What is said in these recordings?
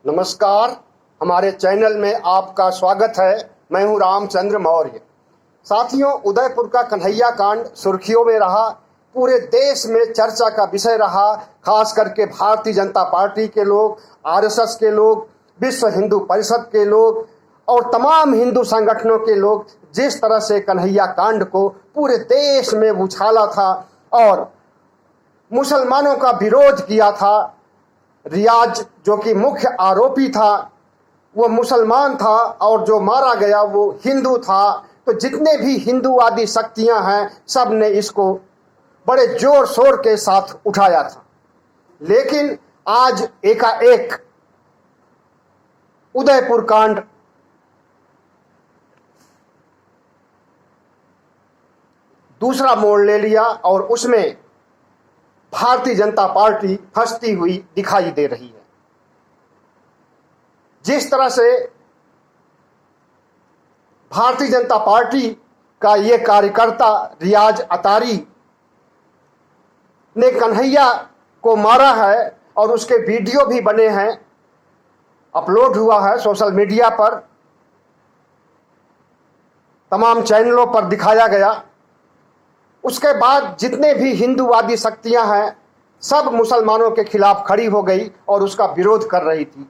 नमस्कार, हमारे चैनल में आपका स्वागत है। मैं हूं रामचंद्र मौर्य। साथियों, उदयपुर का कन्हैया कांड सुर्खियों में रहा, पूरे देश में चर्चा का विषय रहा। खास करके भारतीय जनता पार्टी के लोग, आरएसएस के लोग, विश्व हिंदू परिषद के लोग और तमाम हिंदू संगठनों के लोग जिस तरह से कन्हैया कांड को पूरे देश में उछाला था और मुसलमानों का विरोध किया था। रियाज जो कि मुख्य आरोपी था वो मुसलमान था और जो मारा गया वो हिंदू था। तो जितने भी हिंदूवादी शक्तियां हैं सब ने इसको बड़े जोर शोर के साथ उठाया था। लेकिन आज एकाएक उदयपुर कांड दूसरा मोड़ ले लिया और उसमें भारतीय जनता पार्टी फंसती हुई दिखाई दे रही है। जिस तरह से भारतीय जनता पार्टी का ये कार्यकर्ता रियाज अतारी ने कन्हैया को मारा है और उसके वीडियो भी बने हैं, अपलोड हुआ है सोशल मीडिया पर, तमाम चैनलों पर दिखाया गया। उसके बाद जितने भी हिंदूवादी शक्तियां हैं सब मुसलमानों के खिलाफ खड़ी हो गई और उसका विरोध कर रही थी।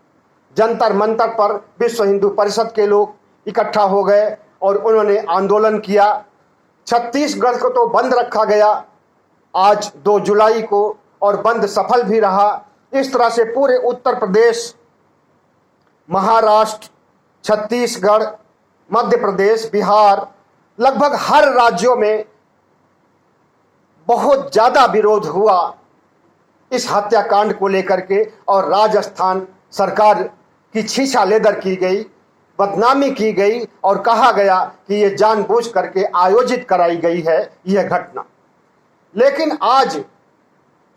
जंतर मंतर पर विश्व हिंदू परिषद के लोग इकट्ठा हो गए और उन्होंने आंदोलन किया। छत्तीसगढ़ को तो बंद रखा गया आज 2 जुलाई को और बंद सफल भी रहा। इस तरह से पूरे उत्तर प्रदेश, महाराष्ट्र, छत्तीसगढ़, मध्य प्रदेश, बिहार, लगभग हर राज्यों में बहुत ज़्यादा विरोध हुआ इस हत्याकांड को लेकर के और राजस्थान सरकार की छीछालेदर की गई, बदनामी की गई और कहा गया कि ये जानबूझ करके आयोजित कराई गई है यह घटना। लेकिन आज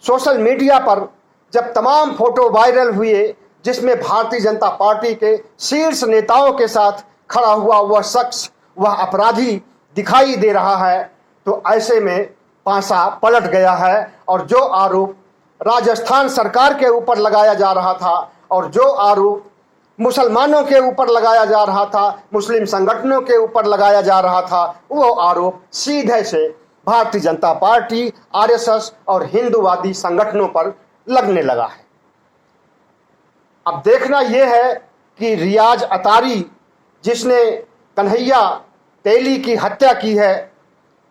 सोशल मीडिया पर जब तमाम फोटो वायरल हुए जिसमें भारतीय जनता पार्टी के शीर्ष नेताओं के साथ खड़ा हुआ वह शख्स, वह अपराधी दिखाई दे रहा है, तो ऐसे में पासा पलट गया है और जो आरोप राजस्थान सरकार के ऊपर लगाया जा रहा था और जो आरोप मुसलमानों के ऊपर लगाया जा रहा था, मुस्लिम संगठनों के ऊपर लगाया जा रहा था, वो आरोप सीधे से भारतीय जनता पार्टी, आरएसएस और हिंदूवादी संगठनों पर लगने लगा है। अब देखना यह है कि रियाज अतारी जिसने कन्हैया तेली की हत्या की है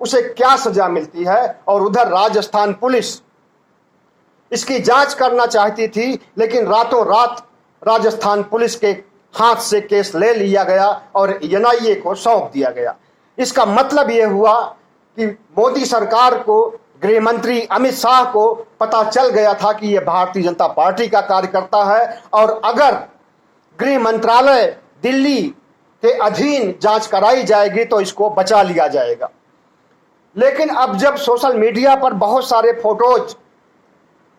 उसे क्या सजा मिलती है। और उधर राजस्थान पुलिस इसकी जांच करना चाहती थी लेकिन रातों रात राजस्थान पुलिस के हाथ से केस ले लिया गया और एनआईए को सौंप दिया गया। इसका मतलब यह हुआ कि मोदी सरकार को, गृह मंत्री अमित शाह को पता चल गया था कि यह भारतीय जनता पार्टी का कार्यकर्ता है और अगर गृह मंत्रालय दिल्ली के अधीन जांच कराई जाएगी तो इसको बचा लिया जाएगा। लेकिन अब जब सोशल मीडिया पर बहुत सारे फोटोज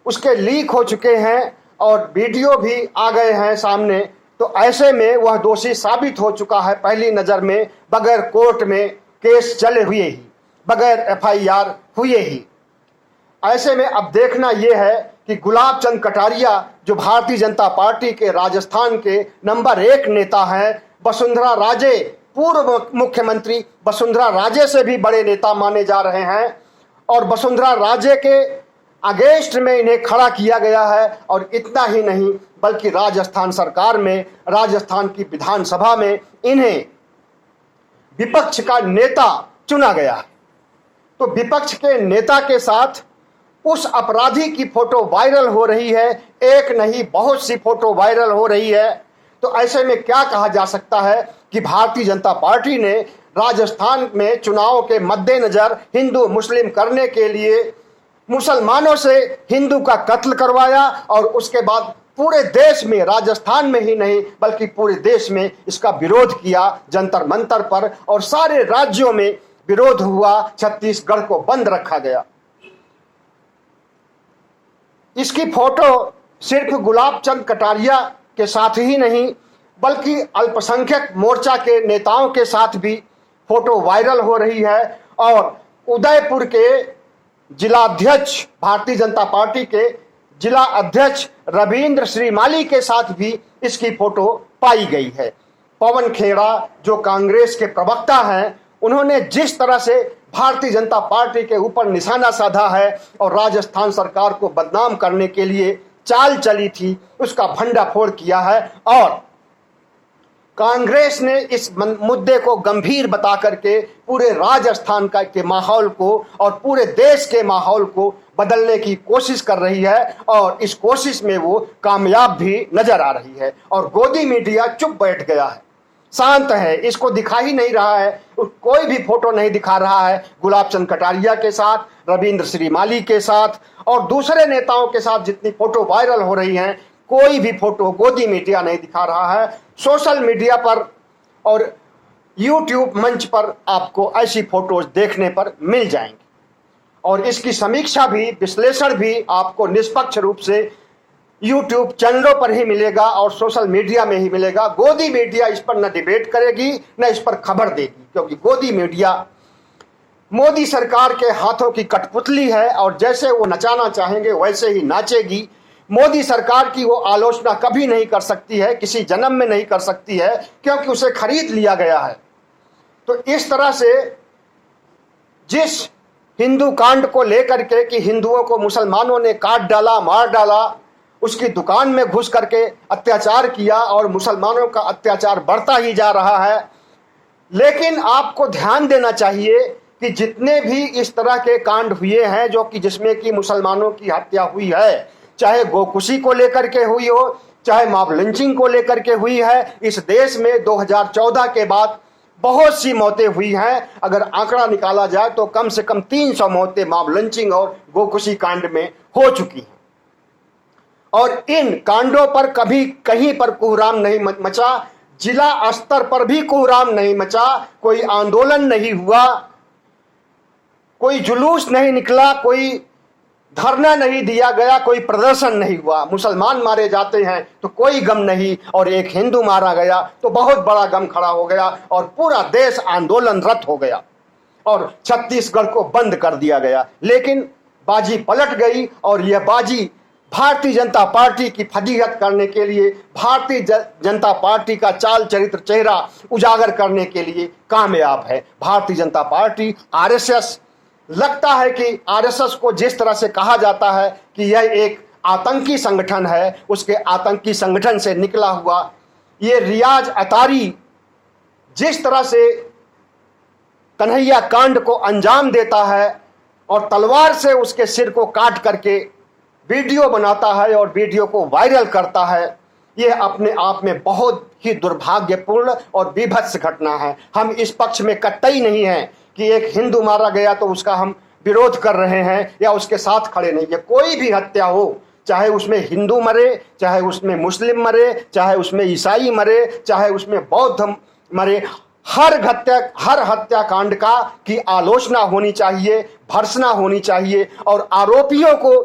उसके लीक हो चुके हैं और वीडियो भी आ गए हैं सामने, तो ऐसे में वह दोषी साबित हो चुका है पहली नज़र में, बगैर कोर्ट में केस चले हुए ही, बगैर एफआईआर हुए ही। ऐसे में अब देखना यह है कि गुलाब चंद कटारिया जो भारतीय जनता पार्टी के राजस्थान के नंबर 1 नेता हैं, वसुंधरा राजे, पूर्व मुख्यमंत्री वसुंधरा राजे से भी बड़े नेता माने जा रहे हैं और वसुंधरा राजे के अगेंस्ट में इन्हें खड़ा किया गया है। और इतना ही नहीं बल्कि राजस्थान सरकार में, राजस्थान की विधानसभा में इन्हें विपक्ष का नेता चुना गया है। तो विपक्ष के नेता के साथ उस अपराधी की फोटो वायरल हो रही है, एक नहीं बहुत सी फोटो वायरल हो रही है। तो ऐसे में क्या कहा जा सकता है कि भारतीय जनता पार्टी ने राजस्थान में चुनाव के मद्देनजर हिंदू मुस्लिम करने के लिए मुसलमानों से हिंदू का कत्ल करवाया और उसके बाद पूरे देश में, राजस्थान में ही नहीं बल्कि पूरे देश में इसका विरोध किया जंतर मंतर पर और सारे राज्यों में विरोध हुआ। छत्तीसगढ़ को बंद रखा गया। इसकी फोटो सिर्फ गुलाब चंद कटारिया के साथ ही नहीं बल्कि अल्पसंख्यक मोर्चा के नेताओं के साथ भी फोटो वायरल हो रही है और उदयपुर के जिलाध्यक्ष भारतीय जनता पार्टी के जिला अध्यक्ष रविंद्र श्रीमाली के साथ भी इसकी फोटो पाई गई है। पवन खेड़ा जो कांग्रेस के प्रवक्ता हैं, उन्होंने जिस तरह से भारतीय जनता पार्टी के ऊपर निशाना साधा है और राजस्थान सरकार को बदनाम करने के लिए चाल चली थी, उसका भंडाफोड़ किया है। और कांग्रेस ने इस मुद्दे को गंभीर बता करके पूरे राजस्थान के माहौल को और पूरे देश के माहौल को बदलने की कोशिश कर रही है और इस कोशिश में वो कामयाब भी नजर आ रही है। और गोदी मीडिया चुप बैठ गया है, शांत है, इसको दिखा ही नहीं रहा है, कोई भी फोटो नहीं दिखा रहा है गुलाब चंद कटारिया के साथ, रविंद्र श्रीमाली के साथ और दूसरे नेताओं के साथ जितनी फोटो वायरल हो रही हैं, कोई भी फोटो गोदी मीडिया नहीं दिखा रहा है। सोशल मीडिया पर और यूट्यूब मंच पर आपको ऐसी फोटोज देखने पर मिल जाएंगी और इसकी समीक्षा भी, विश्लेषण भी आपको निष्पक्ष रूप से यूट्यूब चैनलों पर ही मिलेगा और सोशल मीडिया में ही मिलेगा। गोदी मीडिया इस पर न डिबेट करेगी न इस पर खबर देगी, क्योंकि गोदी मीडिया मोदी सरकार के हाथों की कठपुतली है और जैसे वो नचाना चाहेंगे वैसे ही नाचेगी। मोदी सरकार की वो आलोचना कभी नहीं कर सकती है, किसी जन्म में नहीं कर सकती है, क्योंकि उसे खरीद लिया गया है। तो इस तरह से जिस हिंदू कांड को लेकर के कि हिंदुओं को मुसलमानों ने काट डाला, मार डाला, उसकी दुकान में घुस करके अत्याचार किया और मुसलमानों का अत्याचार बढ़ता ही जा रहा है। लेकिन आपको ध्यान देना चाहिए कि जितने भी इस तरह के कांड हुए हैं जो कि जिसमें कि मुसलमानों की हत्या हुई है, चाहे गोकुशी को लेकर के हुई हो, चाहे मॉब लिंचिंग को लेकर के हुई है, इस देश में 2014 के बाद बहुत सी मौतें हुई हैं। अगर आंकड़ा निकाला जाए तो कम से कम 300 मौतें मॉब लिंचिंग और गोकुशी कांड में हो चुकी हैं और इन कांडों पर कभी कहीं पर कोहराम नहीं मचा, जिला स्तर पर भी कोहराम नहीं मचा, कोई आंदोलन नहीं हुआ, कोई जुलूस नहीं निकला, कोई धरना नहीं दिया गया, कोई प्रदर्शन नहीं हुआ। मुसलमान मारे जाते हैं तो कोई गम नहीं और एक हिंदू मारा गया तो बहुत बड़ा गम खड़ा हो गया और पूरा देश आंदोलनरत हो गया और छत्तीसगढ़ को बंद कर दिया गया। लेकिन बाजी पलट गई और यह बाजी भारतीय जनता पार्टी की फजीहत करने के लिए, भारतीय जनता पार्टी का चाल चरित्र चेहरा उजागर करने के लिए कामयाब है। भारतीय जनता पार्टी, आरएसएस, लगता है कि आरएसएस को जिस तरह से कहा जाता है कि यह एक आतंकी संगठन है, उसके आतंकी संगठन से निकला हुआ ये रियाज अतारी जिस तरह से कन्हैया कांड को अंजाम देता है और तलवार से उसके सिर को काट करके वीडियो बनाता है और वीडियो को वायरल करता है, यह अपने आप में बहुत ही दुर्भाग्यपूर्ण और विभत्स घटना है। हम इस पक्ष में कतई नहीं हैं कि एक हिंदू मारा गया तो उसका हम विरोध कर रहे हैं या उसके साथ खड़े नहीं है। कोई भी हत्या हो, चाहे उसमें हिंदू मरे, चाहे उसमें मुस्लिम मरे, चाहे उसमें ईसाई मरे, चाहे उसमें बौद्ध मरे, हर हत्याकांड का की आलोचना होनी चाहिए, भर्त्सना होनी चाहिए और आरोपियों को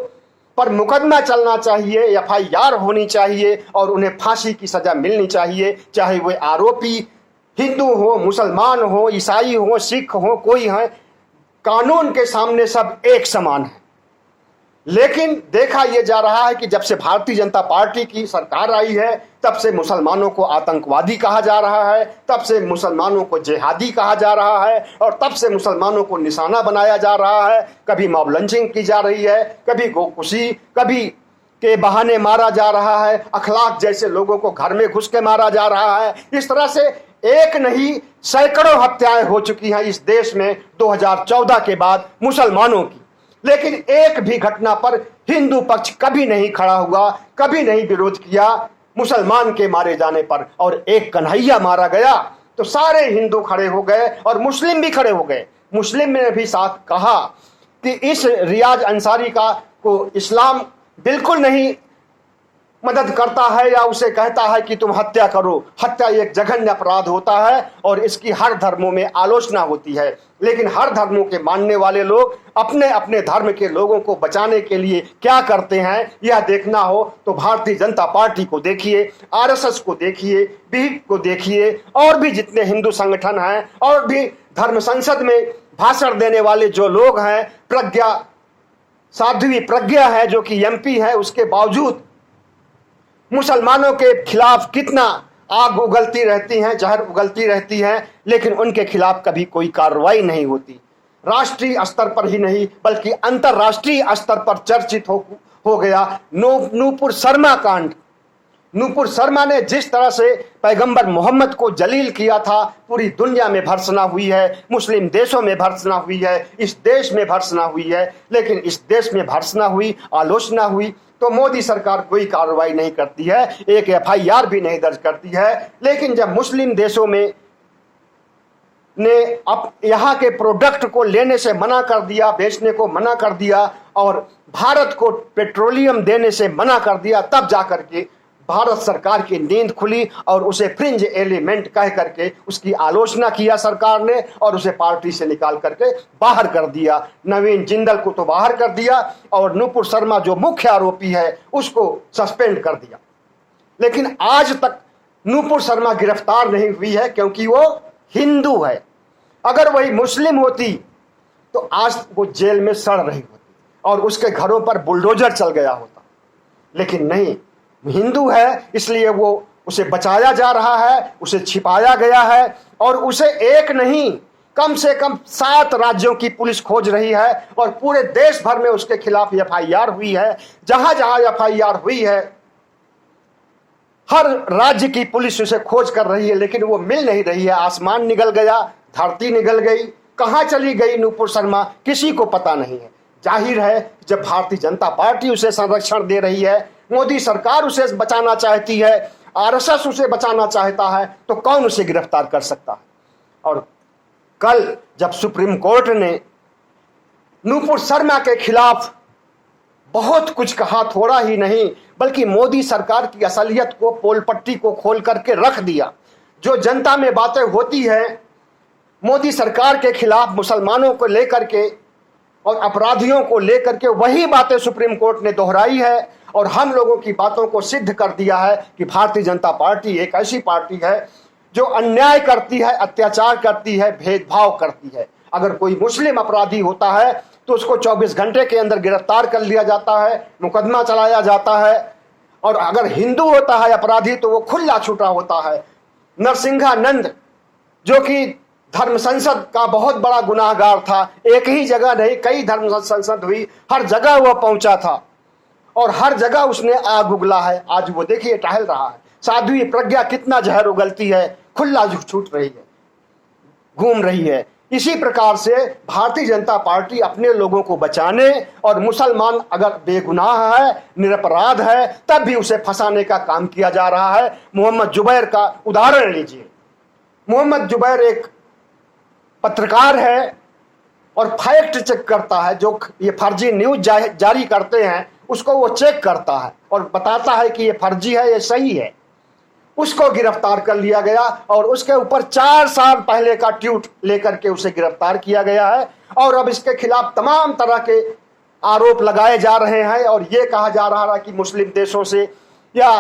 पर मुकदमा चलना चाहिए, एफआईआर होनी चाहिए और उन्हें फांसी की सजा मिलनी चाहिए, चाहे वे आरोपी हिंदू हो, मुसलमान हो, ईसाई हो, सिख हो, कोई है, कानून के सामने सब एक समान है। लेकिन देखा यह जा रहा है कि जब से भारतीय जनता पार्टी की सरकार आई है तब से मुसलमानों को आतंकवादी कहा जा रहा है, तब से मुसलमानों को जिहादी कहा जा रहा है और तब से मुसलमानों को निशाना बनाया जा रहा है। कभी मॉब लिंचिंग की जा रही है, कभी गोकुशी, कभी के बहाने मारा जा रहा है, अखलाक जैसे लोगों को घर में घुस के मारा जा रहा है। इस तरह से एक नहीं सैकड़ों हत्याएं हो चुकी हैं इस देश में 2014 के बाद मुसलमानों की, लेकिन एक भी घटना पर हिंदू पक्ष कभी नहीं खड़ा हुआ, कभी नहीं विरोध किया मुसलमान के मारे जाने पर। और एक कन्हैया मारा गया तो सारे हिंदू खड़े हो गए और मुस्लिम भी खड़े हो गए। मुस्लिम ने भी साथ कहा कि इस रियाज अंसारी को इस्लाम बिल्कुल नहीं मदद करता है या उसे कहता है कि तुम हत्या करो। हत्या एक जघन्य अपराध होता है और इसकी हर धर्मों में आलोचना होती है, लेकिन हर धर्मों के मानने वाले लोग अपने अपने धर्म के लोगों को बचाने के लिए क्या करते हैं, यह देखना हो तो भारतीय जनता पार्टी को देखिए, आरएसएस को देखिए, बीजेपी को देखिए और भी जितने हिंदू संगठन हैं और भी धर्म संसद में भाषण देने वाले जो लोग हैं, प्रज्ञा साध्वी प्रज्ञा है जो कि एमपी है, उसके बावजूद मुसलमानों के खिलाफ कितना आग उगलती रहती है, जहर उगलती रहती है, लेकिन उनके खिलाफ कभी कोई कार्रवाई नहीं होती। राष्ट्रीय स्तर पर ही नहीं बल्कि अंतर्राष्ट्रीय स्तर पर चर्चित हो गया नूपुर शर्मा कांड। नूपुर शर्मा ने जिस तरह से पैगंबर मोहम्मद को जलील किया था, पूरी दुनिया में भर्त्सना हुई है, मुस्लिम देशों में भर्त्सना हुई है, इस देश में भर्त्सना हुई है। लेकिन इस देश में भर्त्सना हुई, आलोचना हुई तो मोदी सरकार कोई कार्रवाई नहीं करती है, एक एफआईआर भी नहीं दर्ज करती है। लेकिन जब मुस्लिम देशों में ने अब यहाँ के प्रोडक्ट को लेने से मना कर दिया, बेचने को मना कर दिया और भारत को पेट्रोलियम देने से मना कर दिया, तब जाकर के भारत सरकार की नींद खुली और उसे फ्रिंज एलिमेंट कह करके उसकी आलोचना किया सरकार ने और उसे पार्टी से निकाल करके बाहर कर दिया। नवीन जिंदल को तो बाहर कर दिया और नूपुर शर्मा जो मुख्य आरोपी है उसको सस्पेंड कर दिया। लेकिन आज तक नूपुर शर्मा गिरफ्तार नहीं हुई है क्योंकि वो हिंदू है। अगर वही मुस्लिम होती तो आज वो जेल में सड़ रही होती और उसके घरों पर बुलडोजर चल गया होता। लेकिन नहीं, हिंदू है इसलिए वो उसे बचाया जा रहा है, उसे छिपाया गया है और उसे एक नहीं कम से कम 7 राज्यों की पुलिस खोज रही है और पूरे देश भर में उसके खिलाफ एफआईआर हुई है। जहां जहां एफआईआर हुई है हर राज्य की पुलिस उसे खोज कर रही है, लेकिन वो मिल नहीं रही है। आसमान निगल गया, धरती निगल गई, कहां चली गई नूपुर शर्मा किसी को पता नहीं है। जाहिर है जब भारतीय जनता पार्टी उसे संरक्षण दे रही है, मोदी सरकार उसे बचाना चाहती है, आरएसएस उसे बचाना चाहता है, तो कौन उसे गिरफ्तार कर सकता है। और कल जब सुप्रीम कोर्ट ने नूपुर शर्मा के खिलाफ बहुत कुछ कहा, थोड़ा ही नहीं बल्कि मोदी सरकार की असलियत को, पोल पट्टी को खोल करके रख दिया। जो जनता में बातें होती है मोदी सरकार के खिलाफ, मुसलमानों को लेकर के और अपराधियों को लेकर के, वही बातें सुप्रीम कोर्ट ने दोहराई है और हम लोगों की बातों को सिद्ध कर दिया है कि भारतीय जनता पार्टी एक ऐसी पार्टी है जो अन्याय करती है, अत्याचार करती है, भेदभाव करती है। अगर कोई मुस्लिम अपराधी होता है तो उसको 24 घंटे के अंदर गिरफ्तार कर लिया जाता है, मुकदमा चलाया जाता है, और अगर हिंदू होता है अपराधी तो वो खुला छूटा होता है। नरसिंहानंद जो कि धर्म संसद का बहुत बड़ा गुनाहगार था, एक ही जगह नहीं कई धर्म संसद हुई, हर जगह वह पहुंचा था और हर जगह उसने आग उगला है। आज वो देखिए टहल रहा है। साध्वी प्रज्ञा कितना जहर उगलती है, खुला छूट रही है, घूम रही है। इसी प्रकार से भारतीय जनता पार्टी अपने लोगों को बचाने और मुसलमान अगर बेगुनाह है, निरपराध है, तब भी उसे फंसाने का काम किया जा रहा है। मोहम्मद जुबैर का उदाहरण लीजिए। मोहम्मद जुबैर एक पत्रकार है और फैक्ट चेक करता है। जो ये फर्जी न्यूज जारी करते हैं उसको वो चेक करता है और बताता है कि ये फर्जी है, ये सही है। उसको गिरफ्तार कर लिया गया और उसके ऊपर 4 साल पहले का ट्वीट लेकर के उसे गिरफ्तार किया गया है और अब इसके खिलाफ तमाम तरह के आरोप लगाए जा रहे हैं और ये कहा जा रहा है कि मुस्लिम देशों से या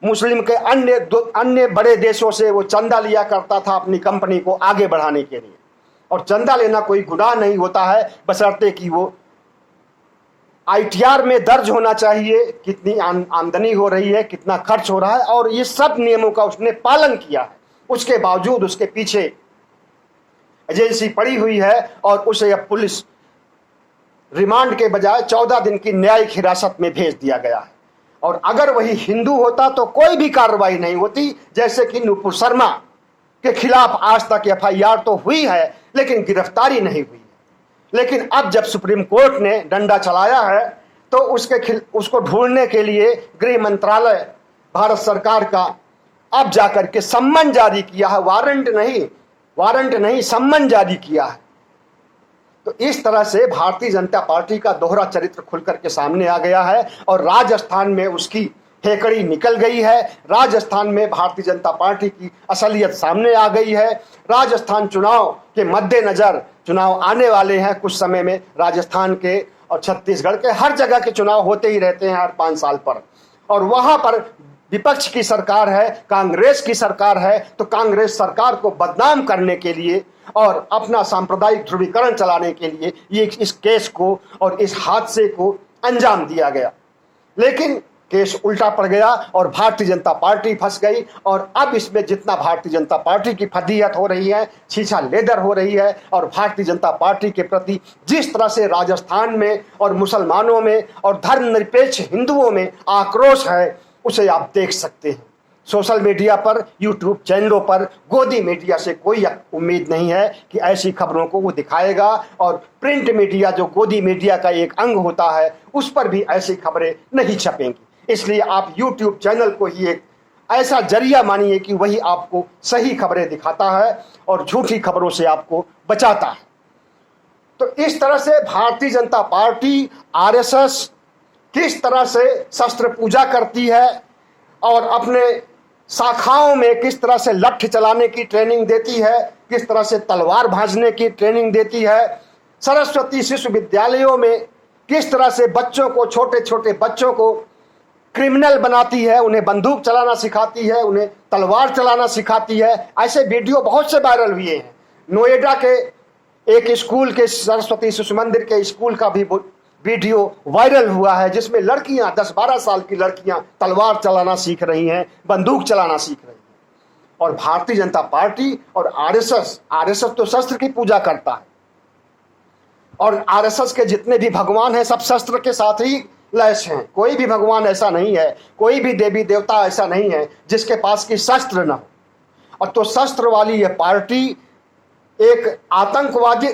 मुस्लिम के अन्य बड़े देशों से वो चंदा लिया करता था अपनी कंपनी को आगे बढ़ाने के लिए। और चंदा लेना कोई गुनाह नहीं होता है, बशर्ते कि वो आईटीआर में दर्ज होना चाहिए, कितनी आमदनी हो रही है, कितना खर्च हो रहा है, और ये सब नियमों का उसने पालन किया है। उसके बावजूद उसके पीछे एजेंसी पड़ी हुई है और उसे अब पुलिस रिमांड के बजाय 14 दिन की न्यायिक हिरासत में भेज दिया गया है। और अगर वही हिंदू होता तो कोई भी कार्रवाई नहीं होती, जैसे कि नूपुर शर्मा के खिलाफ आज तक एफआईआर तो हुई है लेकिन गिरफ्तारी नहीं हुई। लेकिन अब जब सुप्रीम कोर्ट ने डंडा चलाया है तो उसको ढूंढने के लिए गृह मंत्रालय भारत सरकार का अब जाकर के सम्मन जारी किया है, वारंट नहीं सम्मन जारी किया है। तो इस तरह से भारतीय जनता पार्टी का दोहरा चरित्र खुल करके सामने आ गया है और राजस्थान में उसकी हेकड़ी निकल गई है। राजस्थान में भारतीय जनता पार्टी की असलियत सामने आ गई है। राजस्थान चुनाव के मद्देनजर, चुनाव आने वाले हैं कुछ समय में, राजस्थान के और छत्तीसगढ़ के हर जगह के चुनाव होते ही रहते हैं हर 5 साल पर, और वहां पर विपक्ष की सरकार है, कांग्रेस की सरकार है, तो कांग्रेस सरकार को बदनाम करने के लिए और अपना सांप्रदायिक ध्रुवीकरण चलाने के लिए ये इस केस को और इस हादसे को अंजाम दिया गया। लेकिन केस उल्टा पड़ गया और भारतीय जनता पार्टी फंस गई। और अब इसमें जितना भारतीय जनता पार्टी की फजीहत हो रही है, छीछा लेदर हो रही है, और भारतीय जनता पार्टी के प्रति जिस तरह से राजस्थान में और मुसलमानों में और धर्मनिरपेक्ष हिंदुओं में आक्रोश है, उसे आप देख सकते हैं। सोशल मीडिया पर, यूट्यूब चैनलों पर गोदी मीडिया से कोई उम्मीद नहीं है कि ऐसी खबरों को वो दिखाएगा, और प्रिंट मीडिया जो गोदी मीडिया का एक अंग होता है, उस पर भी ऐसी खबरें नहीं छपेंगी। इसलिए आप यूट्यूब चैनल को ही एक ऐसा जरिया मानिए कि वही आपको सही खबरें दिखाता है और झूठी खबरों से आपको बचाता है। तो इस तरह से भारतीय जनता पार्टी, आरएसएस किस तरह से शस्त्र पूजा करती है और अपने शाखाओं में किस तरह से लठ चलाने की ट्रेनिंग देती है, किस तरह से तलवार भांजने की ट्रेनिंग देती है, सरस्वती शिशु विद्यालयों में किस तरह से बच्चों को, छोटे छोटे बच्चों को क्रिमिनल बनाती है, उन्हें बंदूक चलाना सिखाती है, उन्हें तलवार चलाना सिखाती है। ऐसे वीडियो बहुत से वायरल हुए हैं। नोएडा के एक स्कूल के, सरस्वती शिशु मंदिर के स्कूल का भी वीडियो वायरल हुआ है, जिसमें लड़कियां, 10-12 साल की लड़कियां तलवार चलाना सीख रही हैं, बंदूक चलाना सीख रही हैं। और भारतीय जनता पार्टी और आरएसएस तो शस्त्र की पूजा करता है, और आरएसएस के जितने भी भगवान हैं सब शस्त्र के साथ ही लैस हैं। कोई भी भगवान ऐसा नहीं है, कोई भी देवी देवता ऐसा नहीं है जिसके पास की शस्त्र न हो। और तो शस्त्र वाली यह पार्टी एक आतंकवादी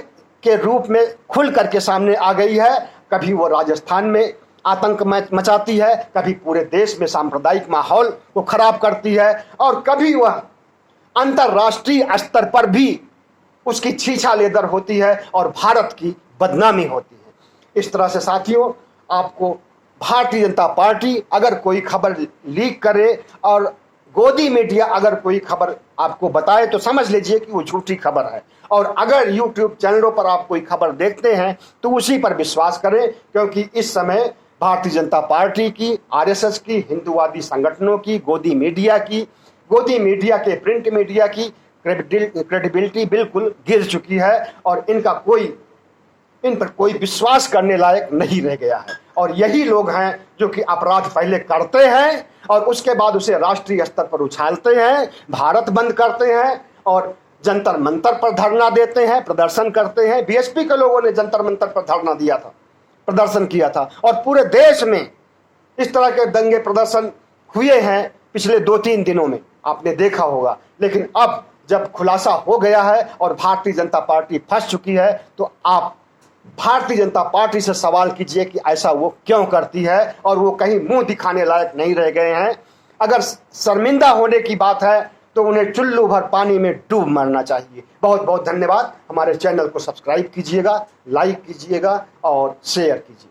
के रूप में खुल करके सामने आ गई है। कभी वो राजस्थान में आतंक मचाती है, कभी पूरे देश में सांप्रदायिक माहौल को खराब करती है, और कभी वह अंतर्राष्ट्रीय स्तर पर भी उसकी छीछा लेदर होती है और भारत की बदनामी होती है। इस तरह से साथियों, आपको भारतीय जनता पार्टी अगर कोई खबर लीक करे और गोदी मीडिया अगर कोई खबर आपको बताए तो समझ लीजिए कि वो झूठी खबर है। और अगर यूट्यूब चैनलों पर आप कोई खबर देखते हैं तो उसी पर विश्वास करें, क्योंकि इस समय भारतीय जनता पार्टी की, आरएसएस की, हिंदूवादी संगठनों की, गोदी मीडिया के प्रिंट मीडिया की क्रेडिबिलिटी बिल्कुल गिर चुकी है, और इन पर कोई विश्वास करने लायक नहीं रह गया है। और यही लोग हैं जो कि अपराध पहले करते हैं और उसके बाद उसे राष्ट्रीय स्तर पर उछालते हैं, भारत बंद करते हैं और जंतर मंतर पर धरना देते हैं, प्रदर्शन करते हैं। बीएसपी के लोगों ने जंतर मंतर पर धरना दिया था, प्रदर्शन किया था, और पूरे देश में इस तरह के दंगे प्रदर्शन हुए हैं पिछले 2-3 दिनों में, आपने देखा होगा। लेकिन अब जब खुलासा हो गया है और भारतीय जनता पार्टी फंस चुकी है, तो आप भारतीय जनता पार्टी से सवाल कीजिए कि ऐसा वो क्यों करती है, और वो कहीं मुंह दिखाने लायक नहीं रह गए हैं। अगर शर्मिंदा होने की बात है तो उन्हें चुल्लू भर पानी में डूब मरना चाहिए। बहुत बहुत धन्यवाद। हमारे चैनल को सब्सक्राइब कीजिएगा, लाइक कीजिएगा और शेयर कीजिए।